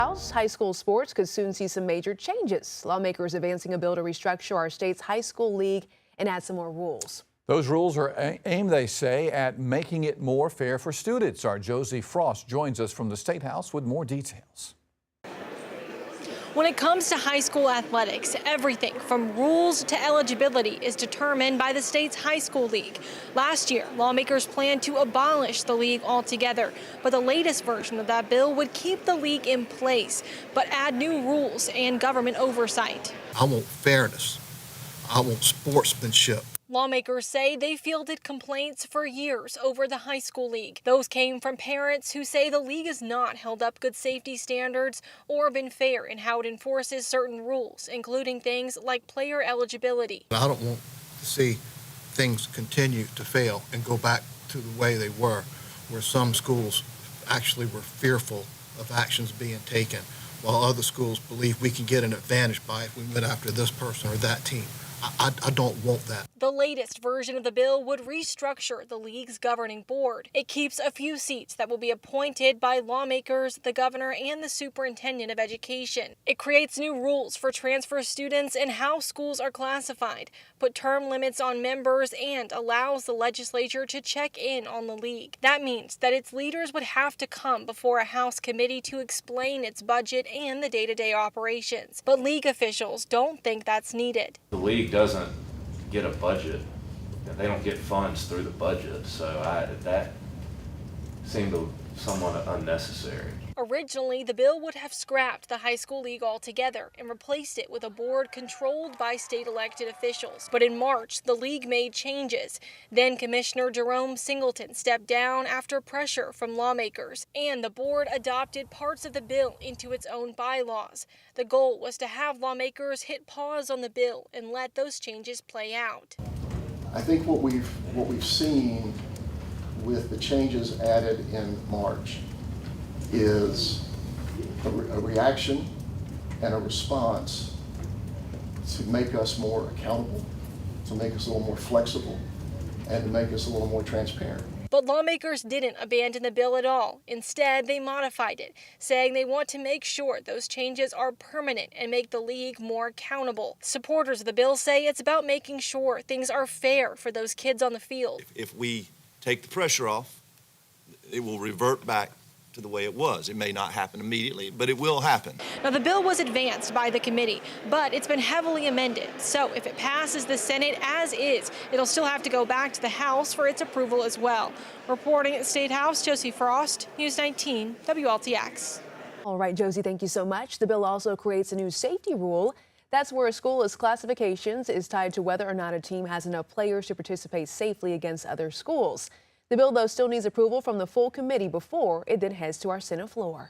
High school sports could soon see some major changes. Lawmakers advancing a bill to restructure our state's high school league and add some more rules. Those rules are aimed, they say, at making it more fair for students. Our Josie Frost joins us from the State House with more details. When it comes to high school athletics, everything from rules to eligibility is determined by the state's high school league. Last year, lawmakers planned to abolish the league altogether, but the latest version of that bill would keep the league in place, but add new rules and government oversight. I want fairness. I want sportsmanship. Lawmakers say they fielded complaints for years over the high school league. Those came from parents who say the league has not held up good safety standards or been fair in how it enforces certain rules, including things like player eligibility. I don't want to see things continue to fail and go back to the way they were, where some schools actually were fearful of actions being taken, while other schools believe we can get an advantage by if we went after this person or that team. I don't want that. The latest version of the bill would restructure the league's governing board. It keeps a few seats that will be appointed by lawmakers, the governor, and the superintendent of education. It creates new rules for transfer students and how schools are classified, put term limits on members, and allows the legislature to check in on the league. That means that its leaders would have to come before a House committee to explain its budget and the day-to-day operations. But league officials don't think that's needed. The league doesn't get a budget, and they don't get funds through the budget, so that seemed somewhat unnecessary. Originally, the bill would have scrapped the high school league altogether and replaced it with a board controlled by state elected officials. But in March, the league made changes. Then Commissioner Jerome Singleton stepped down after pressure from lawmakers, and the board adopted parts of the bill into its own bylaws. The goal was to have lawmakers hit pause on the bill and let those changes play out. I think what we've seen with the changes added in March is a reaction and a response to make us more accountable, to make us a little more flexible, and to make us a little more transparent. But lawmakers didn't abandon the bill at all. Instead, they modified it, saying they want to make sure those changes are permanent and make the league more accountable. Supporters of the bill say it's about making sure things are fair for those kids on the field. If we take the pressure off, it will revert back to the way it was. It may not happen immediately, but it will happen. Now, the bill was advanced by the committee, but it's been heavily amended. So if it passes the Senate as is, it'll still have to go back to the House for its approval as well. Reporting at the State House, Josie Frost, News 19, WLTX. All right, Josie, thank you so much. The bill also creates a new safety rule. That's where a school's classifications is tied to whether or not a team has enough players to participate safely against other schools. The bill, though, still needs approval from the full committee before it then heads to our Senate floor.